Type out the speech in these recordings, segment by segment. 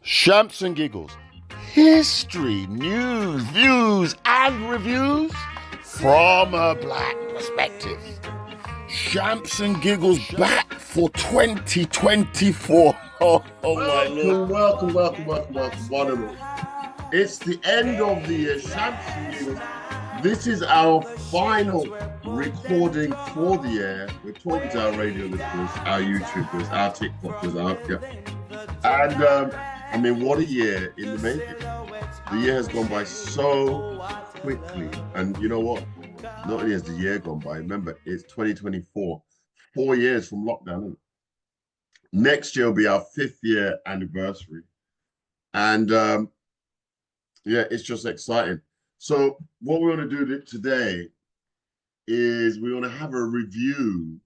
Champs and Giggles. History, news, views, and reviews from a black perspective. Champs and Giggles back for 2024. Oh my lord. Welcome, one and all. It's the end of the year, Champs and Giggles. This is our final recording for the year. We're talking to our radio listeners, our YouTubers, our TikTokers, what a year in the making. The year has gone by so quickly. And you know what? Not only has the year gone by, remember, it's 2024, 4 years from lockdown. Next year will be our 5th year anniversary. And it's just exciting. So what we want to do today is we want to have a review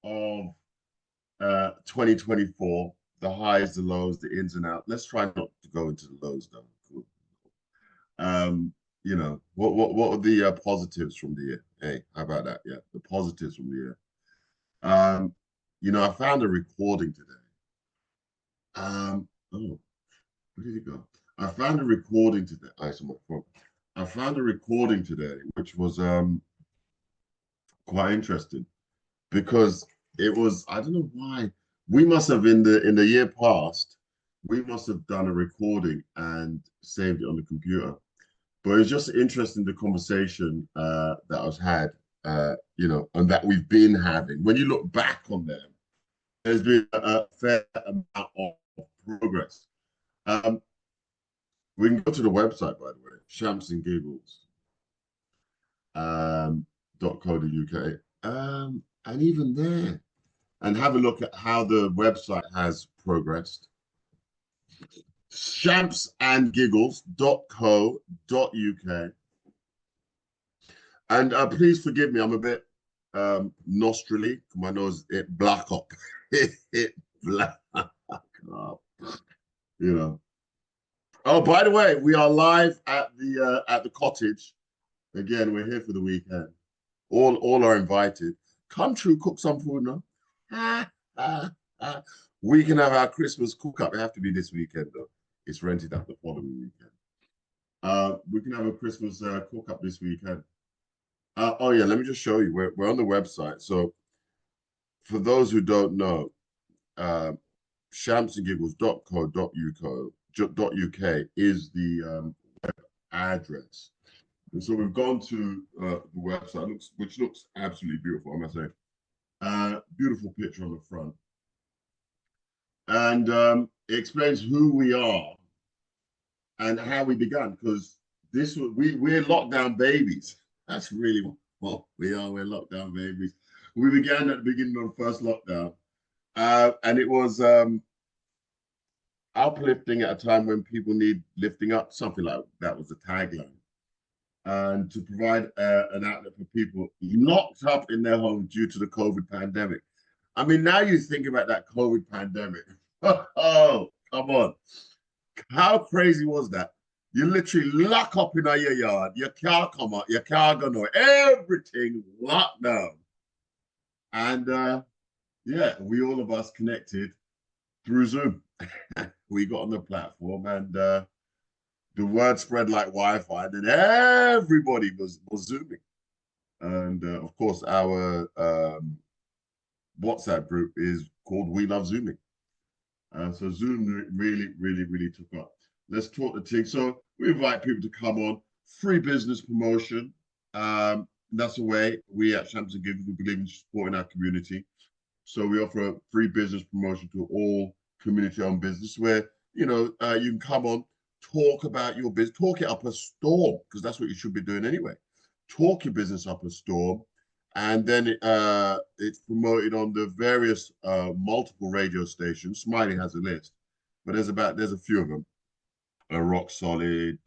of 2024, the highs, the lows, the ins and outs. Let's try not to go into the lows though. What are the positives from the year? Hey, how about that? Yeah, the positives from the year. I found a recording today. Where did it go? I found a recording today. I found a recording today, which was quite interesting because it was, I don't know why, we must have in the year past, we must have done a recording and saved it on the computer. But it's just interesting, the conversation that was had, and that we've been having. When you look back on them, there's been a fair amount of progress. We can go to the website, by the way, Champs and Giggles .co.uk, and even there, and have a look at how the website has progressed. champsandgiggles.co.uk. And please forgive me, I'm a bit nostrily, my nose, it black up. it black up. Oh, by the way, we are live at the cottage. Again, we're here for the weekend. All are invited. Come true, cook some food now. We can have our Christmas cook-up. It have to be this weekend, though. It's rented out the following weekend. We can have a Christmas cook-up this weekend. Let me just show you. We're on the website. So for those who don't know, champsandgiggles.co.uk is the web address. And so we've gone to the website, which looks absolutely beautiful, I must say. Beautiful picture on the front. And it explains who we are and how we began, because we're lockdown babies. That's really what we are. We're lockdown babies. We began at the beginning of the first lockdown, and it was uplifting at a time when people need lifting up. Something like that was the tagline, and to provide an outlet for people locked up in their homes due to the COVID pandemic. I mean, now you think about that COVID pandemic. Oh, come on. How crazy was that? You literally lock up in your yard. You can't come out. You can't go nowhere. Everything locked down. And we all of us connected through Zoom. We got on the platform and the word spread like Wi-Fi. And then everybody was Zooming. And of course, our WhatsApp group is called We Love Zooming. So Zoom really took up. Let's talk the thing. So we invite people to come on. Free business promotion. That's the way we at Champs and Giggles, we believe in supporting our community. So we offer a free business promotion to all community-owned business where, you can come on, talk about your business, talk it up a storm, because that's what you should be doing anyway. Talk your business up a storm. And then it's promoted on the various multiple radio stations. Smiley has a list, but there's a few of them. Rock Solid,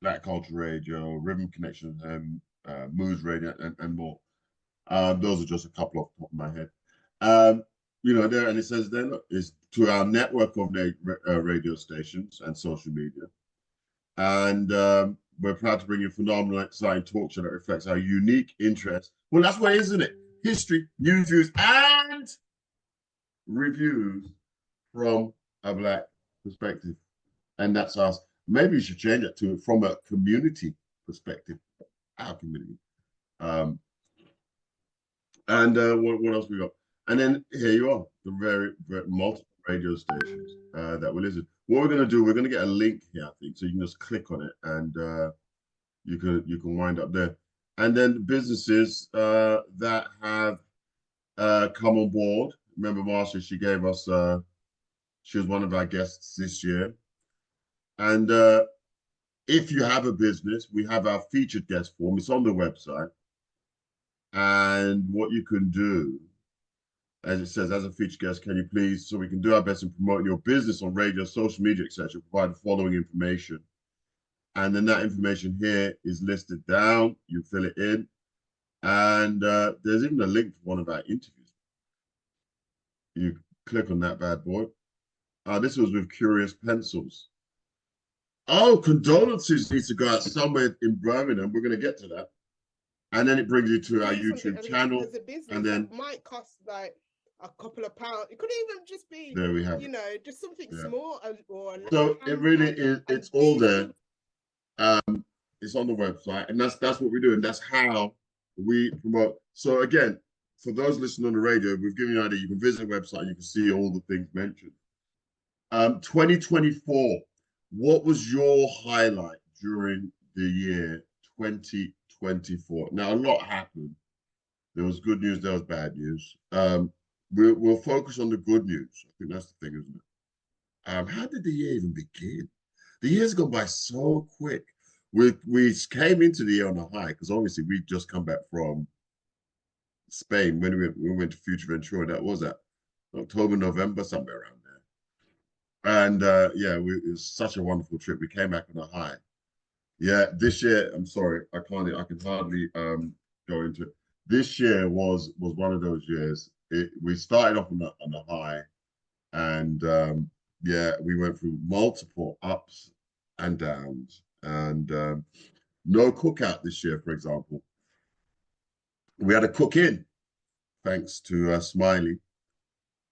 Black Culture Radio, Rhythm Connection, and Moose Radio, and more. Those are just a couple off the top of my head. There, and it says there, look, it's to our network of radio stations and social media. And we're proud to bring you a phenomenal, exciting talk show that reflects our unique interest. Well, that's what, isn't it? History, news, views, and reviews from a black perspective, and that's us. Maybe you should change it to from a community perspective, our community. And what else we got? And then here you are, the very multiple radio stations that we listen. What we're going to do, we're going to get a link here, I think, so you can just click on it and you can wind up there. And then the businesses that have come on board. Remember, Marsha, she gave us, she was one of our guests this year. And if you have a business, we have our featured guest form. It's on the website. And what you can do, as it says, as a featured guest, can you please, so we can do our best in promoting your business on radio, social media, etc., provide the following information. And then that information here is listed down. You fill it in. And there's even a link to one of our interviews. You click on that bad boy. This was with Curious Pencils. Oh, condolences needs to go out somewhere in Birmingham. We're going to get to that. And then it brings you to our YouTube channel. There's a business and then that might cost like a couple of pounds. It could even just be, there we have you know, just something small or so it really is. It's all there. It's on the website, and that's what we do, and that's how we promote. So again, for those listening on the radio, we've given you an idea. You can visit the website, you can see all the things mentioned. 2024, what was your highlight during the year 2024? Now, a lot happened. There was good news, there was bad news. We'll focus on the good news. I think that's the thing, isn't it? How did the year even begin? The year's gone by so quick. We came into the year on a high because obviously we just come back from Spain when we went to Fuerteventura. That was at October, November, somewhere around there. And yeah, it was such a wonderful trip. We came back on a high. Yeah, this year, I'm sorry, I can hardly go into it. This year was one of those years. We started off on a high, and yeah, we went through multiple ups and downs, and no cookout this year, for example. We had a cook-in, thanks to Smiley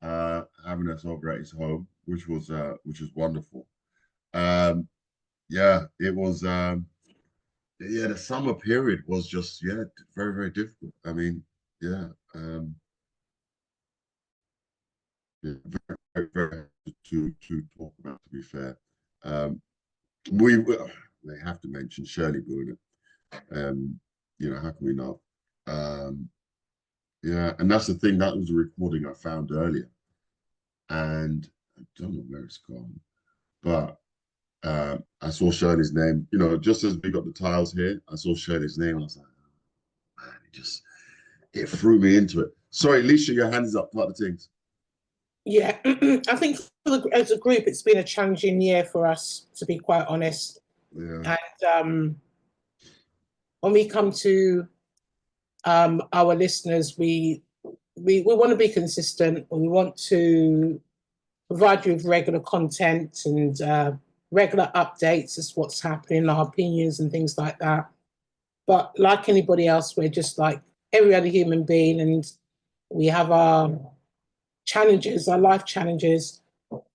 having us over at his home, which was wonderful. Yeah, it was. Yeah, the summer period was just very, very difficult. I mean, yeah, yeah, very, very to talk about. To be fair, we have to mention Shirley Boo. You know, how can we not? Yeah, and that's the thing. That was a recording I found earlier, and I don't know where it's gone, but I saw Shirley's name. You know, just as we got the tiles here, I saw Shirley's name. I was like, oh, man, it threw me into it. Sorry, Alicia, your hand is up. Part of the things. Yeah, I think as a group, it's been a challenging year for us, to be quite honest. Yeah. And when we come to our listeners, we want to be consistent. We want to provide you with regular content and regular updates as what's happening, our opinions and things like that. But like anybody else, we're just like every other human being, and we have our challenges, our life challenges.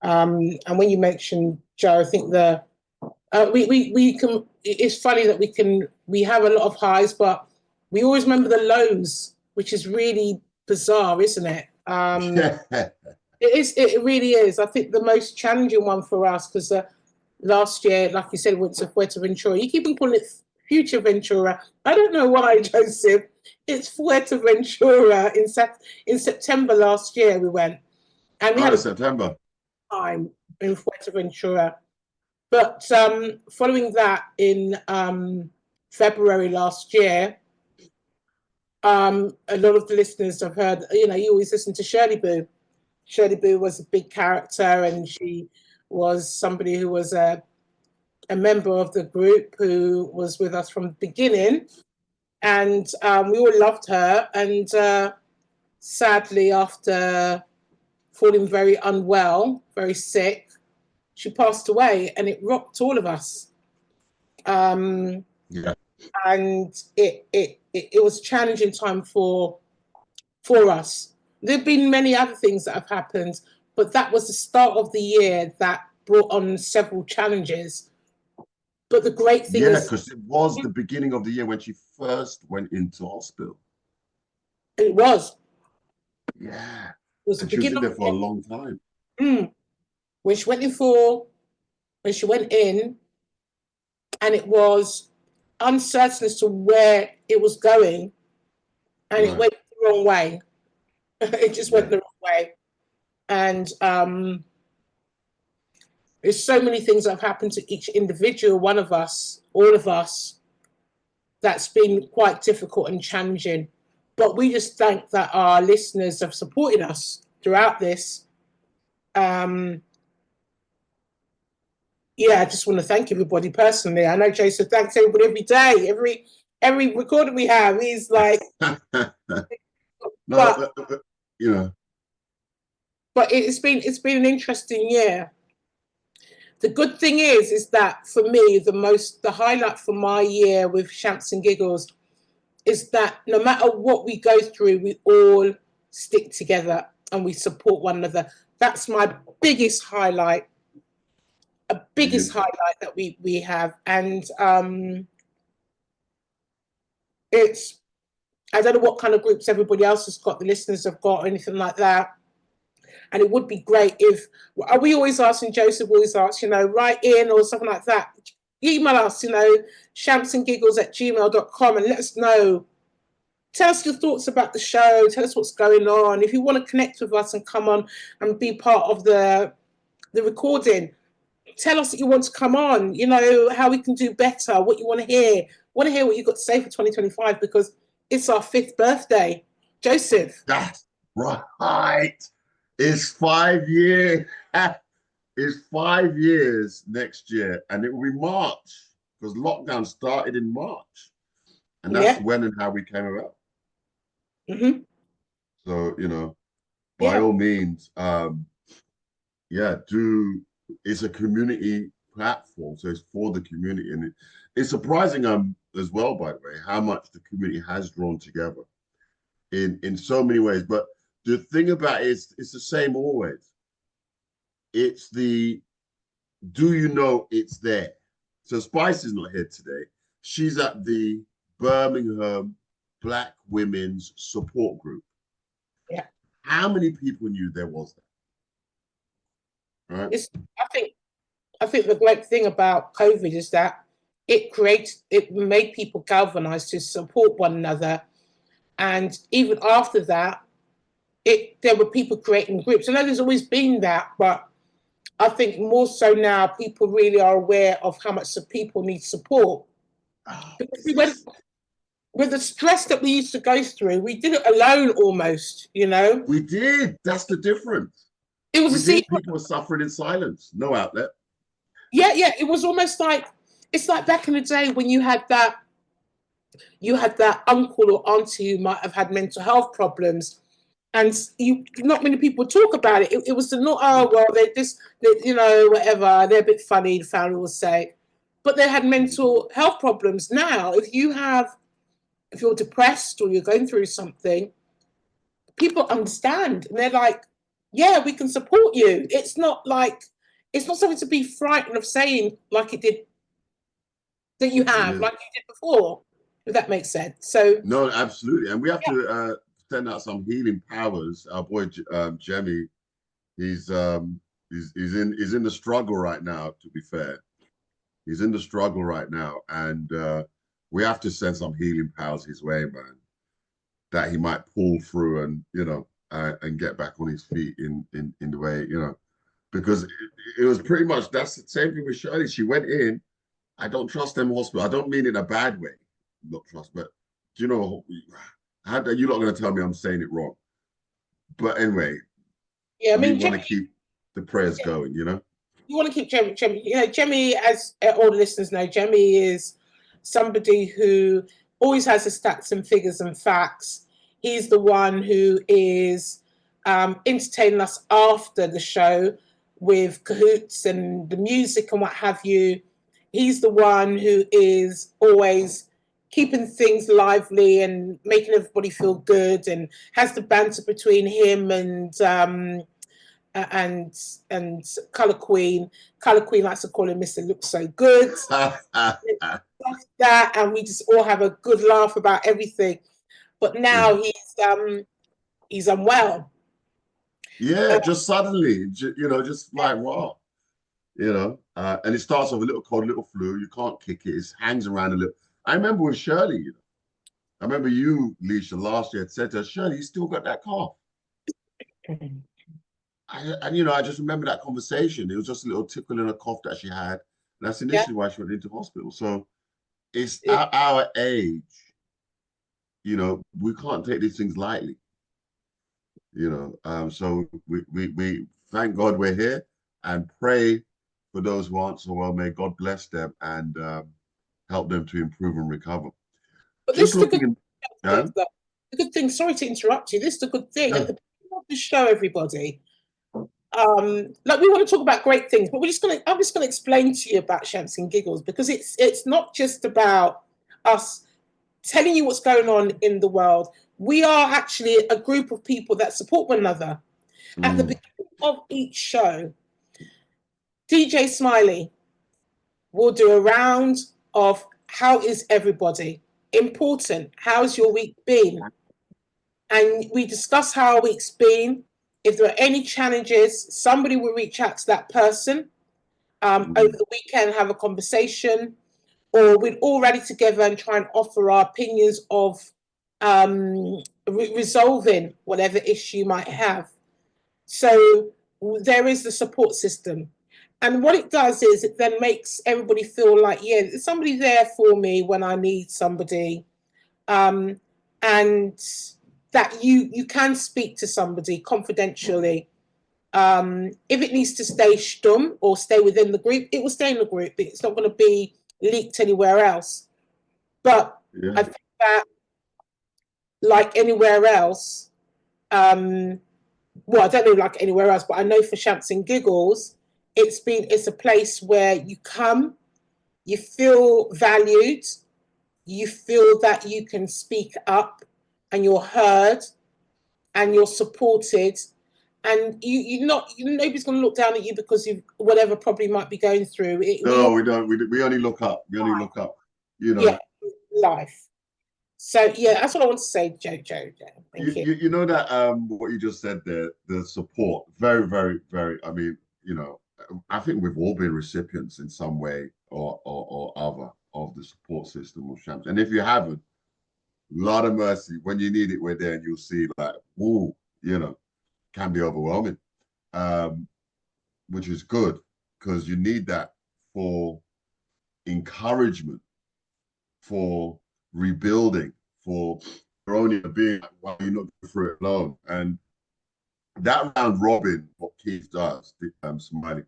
And when you mentioned Joe, I think we can. It's funny that we have a lot of highs, but we always remember the lows, which is really bizarre, isn't it? It really is. I think the most challenging one for us, because last year, like you said, went to Fuerteventura. You keep on calling it Fuerteventura. I don't know why, Joseph. It's Fuerteventura. In September last year, we went. And we had September time in Fuerteventura. But following that, in February last year, a lot of the listeners have heard, you know, you always listen to Shirley Boo. Shirley Boo was a big character, and she was somebody who was a member of the group who was with us from the beginning. And we all loved her. And sadly, after falling very unwell, very sick, she passed away, and it rocked all of us. yeah. And it was a challenging time for us. There have been many other things that have happened, but that was the start of the year that brought on several challenges. But the great thing Yeah, is, because it was the beginning of the year when she first went into hospital. it was, Yeah. it was the And she was beginning in of there for a long time. when she went in and it was uncertain as to where it was going, and it Right. went the wrong way. It just went Yeah. the wrong way. And there's so many things that have happened to each individual one of us, all of us, that's been quite difficult and challenging. But we just thank that our listeners have supported us throughout this. Yeah, I just want to thank everybody personally. I know Jason thanks everybody every day, every recording we have. He's like, No, but you know, but it's been an interesting year. The good thing is that for me, the highlight for my year with Champs and Giggles is that no matter what we go through, we all stick together and we support one another. That's my biggest highlight, brilliant. that we have. And it's I don't know what kind of groups everybody else has got, the listeners have got, or anything like that. And it would be great if, are we always asking, Joseph always asks, write in or something like that. Email us, champsandgiggles@gmail.com, and let us know. Tell us your thoughts about the show. Tell us what's going on. If you want to connect with us and come on and be part of the recording, tell us that you want to come on, how we can do better, what you want to hear. Want to hear what you've got to say for 2025, because it's our 5th birthday. Joseph. That's right. It's 5 years. It's 5 years next year, and it will be March because lockdown started in March, and that's Yeah. when and how we came about. Mm-hmm. So, by all means, yeah, it's a community platform, so it's for the community, and it's surprising as well, by the way, how much the community has drawn together in so many ways. But the thing about it is, it's the same always. It's the do you know it's there? So Spice is not here today. She's at the Birmingham Black Women's Support Group. Yeah. How many people knew there was that? Right? I think the great thing about COVID is that it made people galvanized to support one another. And even after that, there were people creating groups. I know there's always been that, but I think more so now people really are aware of how much the people need support. Oh, Because with the stress that we used to go through, we did it alone almost, we did. That's the difference. It was We a secret. did. People were suffering in silence. No outlet. Yeah, it was almost like, it's like back in the day when you had that uncle or auntie who might have had mental health problems, and not many people talk about it. It was not, oh well, whatever, they're a bit funny, the family will say, but they had mental health problems. Now if you're depressed or you're going through something, people understand, and they're like, yeah, we can support you. It's not something to be frightened of saying, like it did, that you have, Yeah. like you did before, if that makes sense. So No, absolutely. And we have yeah. to send out some healing powers. Our boy Jemmy, he's he's in the struggle right now, to be fair. He's in the struggle right now, and we have to send some healing powers his way, man, that he might pull through and and get back on his feet in the way, because it was pretty much that's the same thing with Shirley. She went in. I don't trust them hospital. I don't mean in a bad way, not trust, but you're not going to tell me I'm saying it wrong. But anyway, Yeah, I we mean, want to keep the prayers going, you want to keep Jemmy. Jemmy, as all the listeners know, Jemmy is somebody who always has the stats and figures and facts. He's the one who is entertaining us after the show with cahoots and the music and what have you. He's the one who is always keeping things lively and making everybody feel good, and has the banter between him and and Colour Queen. Colour Queen likes to call him Mr. Looks So Good. That, and we just all have a good laugh about everything. But now he's unwell. Yeah, just suddenly, you know, just like wow, you know, and it starts off a little cold, little flu. You can't kick it. It hangs around a little. I remember with Shirley, you know, I remember you, Leisha, last year had said to her, Shirley, you still got that cough. And you know, I just remember that conversation. It was just a little tickle in a cough that she had. And that's Yeah, initially why she went into hospital. So it's yeah. our age, you know, we can't take these things lightly, you know. So we thank God we're here and pray for those who aren't so well. May God bless them and help them to improve and recover. But this Just is the looking good in, thing. yeah, The good thing. Sorry to interrupt you. This is the good thing. yeah. At the beginning of the show, everybody, like we want to talk about great things, but I'm just gonna explain to you about Champs and Giggles, because it's not just about us telling you what's going on in the world. We are actually a group of people that support one another. At the Mm, beginning of each show, DJ Smiley will do a round of how is everybody? Important. How's your week been? And we discuss how our week's been. If there are any challenges, somebody will reach out to that person over mm. the weekend, have a conversation, or we'd all rally together and try and offer our opinions of resolving whatever issue you might have. So there is the support system. And what it does is it then makes everybody feel like, yeah, there's somebody there for me when I need somebody. Um, and that you can speak to somebody confidentially. If it needs to stay stum or stay within the group, it will stay in the group. It's not going to be leaked anywhere else. But Yeah. I think that, like anywhere else, well, I don't know like anywhere else, but I know for Champs and Giggles, it's a place where you come, you feel valued, you feel that you can speak up and you're heard and you're supported, and nobody's going to look down at you because of whatever problem you might be going through. We No, all, we don't. We only look up. We only look up. You yeah, know, life. So yeah, that's what I want to say, Joe. Thank you. you know that what you just said there, the support, very, very, very. I mean, you know, I think we've all been recipients in some way or other of the support system of Shams. And if you haven't, lot of mercy. When you need it, we're there, and you'll see like, ooh, you know, can be overwhelming, um, which is good because you need that for encouragement, for rebuilding, for only being like, why you're not going through it alone. And that round robin, what Keith does, Smiley,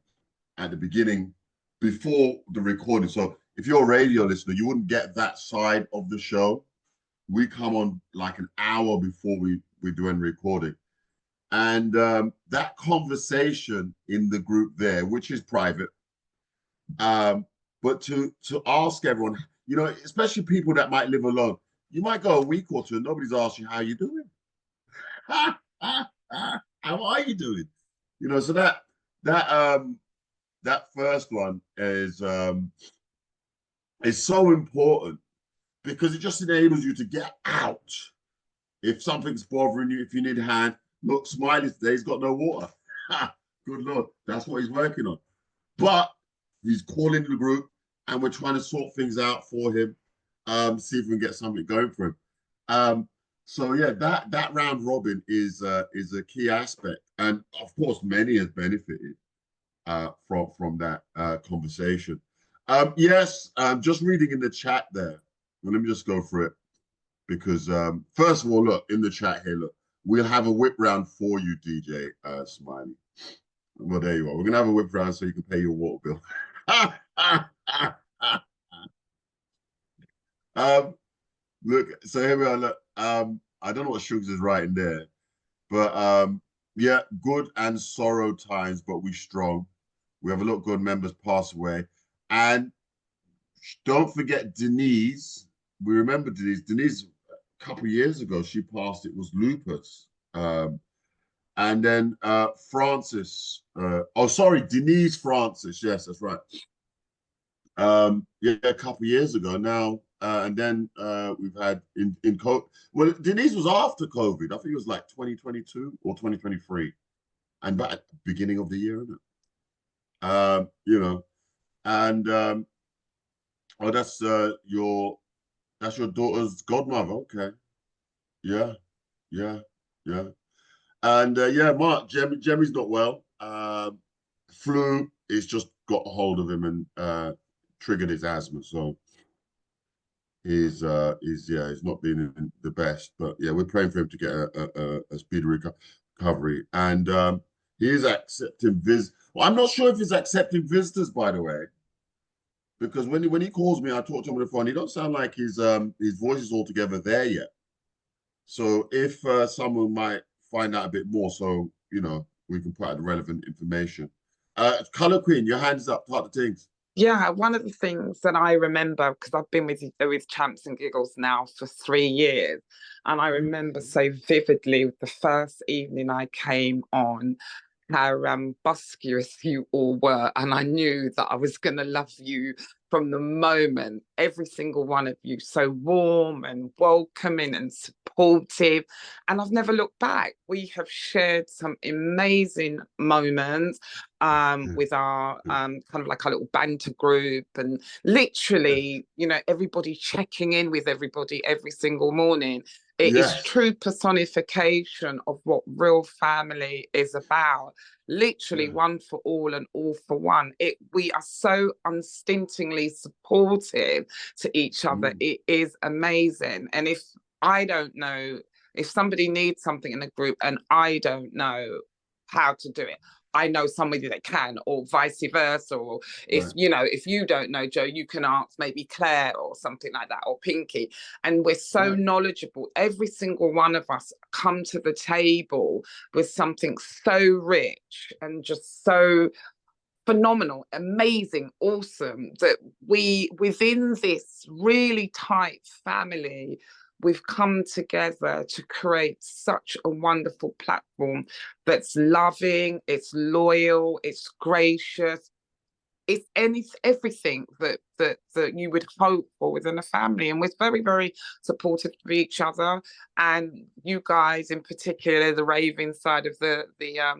at the beginning, before the recording. So if you're a radio listener, you wouldn't get that side of the show. We come on like an hour before we do any recording. And that conversation in the group there, which is private, but to ask everyone, you know, especially people that might live alone, you might go a week or two and nobody's asked you how you doing. How are you doing? You know, so that first one is so important because it just enables you to get out. If something's bothering you, if you need a hand, look, Smiley today, he's got no water. Good Lord, that's what he's working on. But he's calling the group and we're trying to sort things out for him, see if we can get something going for him. So yeah, that round robin is a key aspect. And of course, many has benefited from that conversation. Yes, just reading in the chat there. Well, let me just go through it because first of all, look in the chat here. Look, we'll have a whip round for you, DJ Smiley. Well, there you are. We're gonna have a whip round so you can pay your water bill. Look, so here we are. Look, I don't know what Shugs is writing there, but yeah, good and sorrow times, but we strong. We have a lot of good members pass away, and don't forget Denise. We remember Denise. Denise, a couple of years ago, she passed. It was lupus. And then Francis, oh sorry, Denise Francis. Yes, that's right. Yeah, a couple of years ago now. And then we've had in COVID. Well, Denise was after COVID. I think it was like 2022 or 2023, and back at the beginning of the year, isn't it? You know, and oh, that's your daughter's godmother. Okay, yeah, yeah, yeah. And yeah, Mark, Jemmy's not well. Flu is just got a hold of him and triggered his asthma. So he's not been in the best. But yeah, we're praying for him to get a speedy recovery. And he is accepting Well, I'm not sure if he's accepting visitors, by the way, because when he calls me, I talk to him on the phone. He don't sound like his voice is altogether there yet. So if someone might find out a bit more, so you know, we can put out the relevant information. Color Queen, your hands up, part of things. Yeah, one of the things that I remember, because I've been with Champs and Giggles now for 3 years, and I remember so vividly the first evening I came on, how buskious you all were, and I knew that I was going to love you from the moment. Every single one of you, so warm and welcoming and supportive, and I've never looked back. We have shared some amazing moments with our kind of like our little banter group, and literally, you know, everybody checking in with everybody every single morning. It is true personification of what real family is about. Literally one for all and all for one. We are so unstintingly supportive to each other. It is amazing. And if somebody needs something in a group and I don't know how to do it, I know somebody that can, or vice versa. Or if you don't know, Joe, you can ask maybe Claire or something like that, or Pinky. And we're so knowledgeable. Every single one of us come to the table with something so rich and just so phenomenal, amazing, awesome, that we, within this really tight family, we've come together to create such a wonderful platform that's loving, it's loyal, it's gracious, it's everything that you would hope for within a family. And we're very, very supportive of each other. And you guys in particular, the raving side of the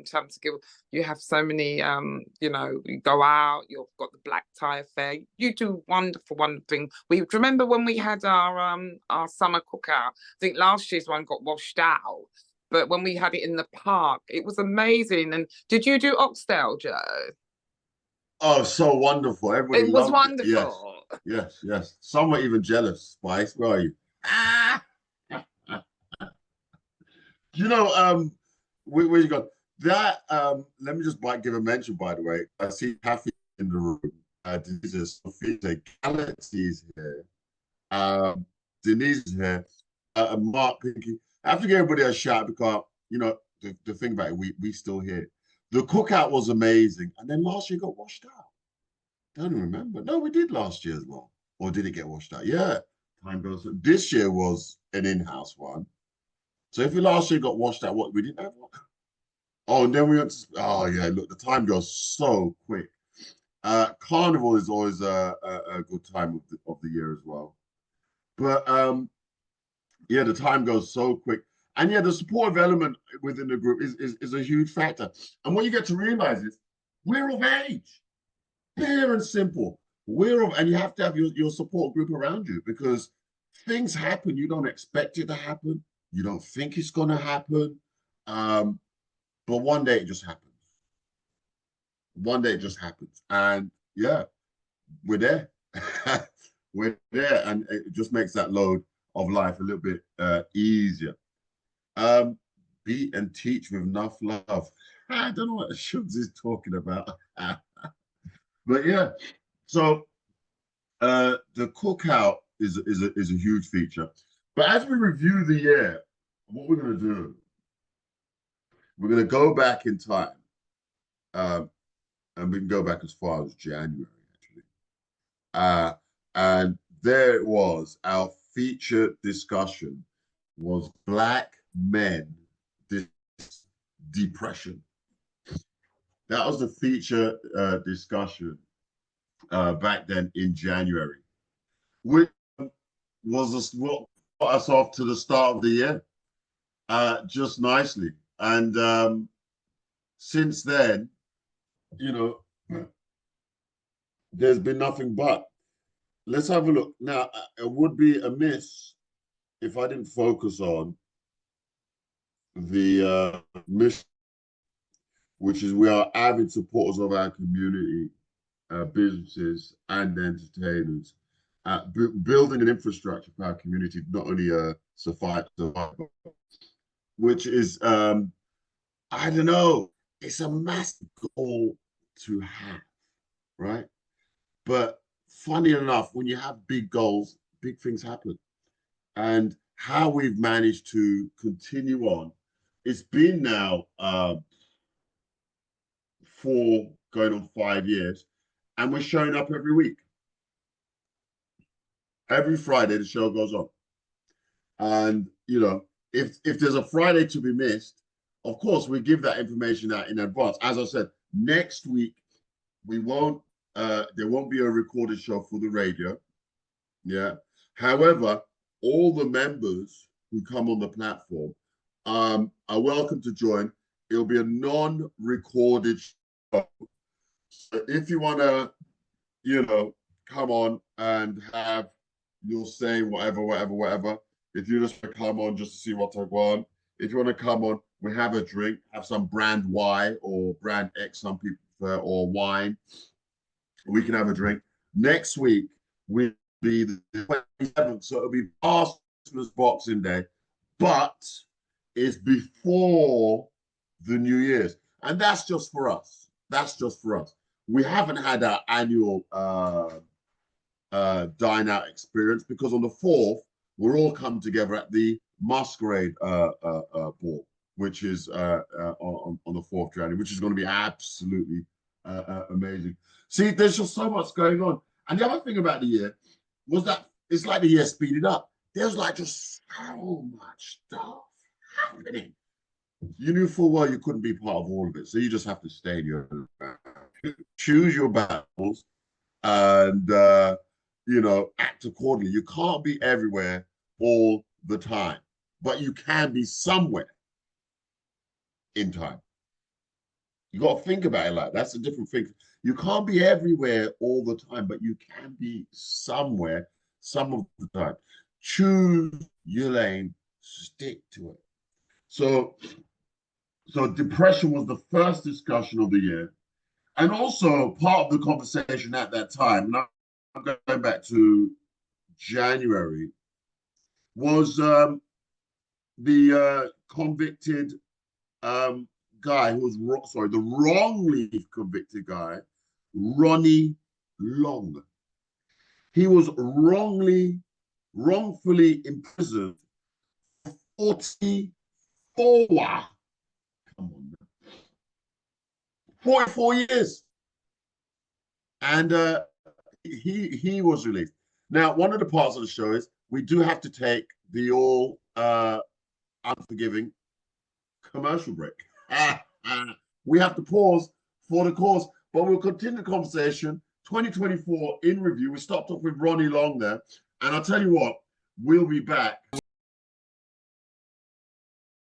Champs Giggles, you have so many you know, you go out, you've got the black tie affair, you do wonderful things. We remember when we had our summer cookout. I think last year's one got washed out, but when we had it in the park, it was amazing. And did you do oxtail, Joe? Oh, so wonderful. Everybody It was loved wonderful. It. Yes. Some were even jealous, Spice. Where are you? You know, where you go? That let me just give a mention, by the way. I see Kathy in the room. This is Sophia. Galaxy is here. Denise is here. Mark, Pinky. I have to give everybody a shout because, you know, the thing about it, we still here. The cookout was amazing. And then last year got washed out. Don't remember. No, we did last year as well. Or did it get washed out? Yeah. Time goes. This year was an in-house one. So if we last year got washed out, what, we didn't have one? Oh, and then we went to, oh yeah, look, the time goes so quick. Carnival is always a good time of the year as well. But yeah, the time goes so quick. And yeah, the supportive element within the group is a huge factor. And what you get to realize is we're of age, clear and simple. And you have to have your support group around you, because things happen. You don't expect it to happen. You don't think it's going to happen. But one day it just happens. One day it just happens. And yeah, we're there. We're there. And it just makes that load of life a little bit easier. Beat and teach with enough love. I don't know what Shubs is talking about. But yeah, so the cookout is a huge feature. But as we review the year, what we're going to do, we're going to go back in time. And we can go back as far as January, actually. And there it was. Our featured discussion was Black men depression. That was the feature discussion back then in January, which was what got us off to the start of the year just nicely. And since then, you know, there's been nothing but. Let's have a look. Now, it would be amiss if I didn't focus on the mission, which is we are avid supporters of our community, businesses and entertainers, building an infrastructure for our community, not only survive, which is, I don't know, it's a massive goal to have, right? But funny enough, when you have big goals, big things happen. And how we've managed to continue on, it's been now 4 going on 5 years, and we're showing up every week. Every Friday, the show goes on. And, you know, if there's a Friday to be missed, of course, we give that information out in advance. As I said, next week, we won't, there won't be a recorded show for the radio. Yeah. However, all the members who come on the platform are welcome to join. It'll be a non-recorded show. So if you want to, you know, come on and have your say, whatever. If you just want to come on just to see what I want. If you want to come on, we have a drink, have some brand Y or brand X, some people prefer, or wine. We can have a drink. Next week will be the 27th, so it'll be past Christmas Boxing Day, but it's before the New Year's. And that's just for us. That's just for us. We haven't had our annual dine out experience because on the 4th, we're all come together at the Masquerade ball, which is on the 4th January, which is going to be absolutely amazing. See, there's just so much going on. And the other thing about the year was that it's like the year speeded up. There's like just so much stuff happening. You knew full well you couldn't be part of all of it. So you just have to stay in your choose your battles and you know, act accordingly. You can't be everywhere all the time, but you can be somewhere in time. You got to think about it like that's a different thing. You can't be everywhere all the time, but you can be somewhere some of the time. Choose your lane, stick to it. So depression was the first discussion of the year. And also part of the conversation at that time, and I'm going back to January, was the convicted guy who was, the wrongly convicted guy, Ronnie Long. He was wrongfully imprisoned for 44, come on, 44 years. And he was released. Now, one of the parts of the show is we do have to take the all unforgiving commercial break. We have to pause for the cause, but we'll continue the conversation. 2024 in review. We stopped off with Ronnie Long there. And I'll tell you what, we'll be back.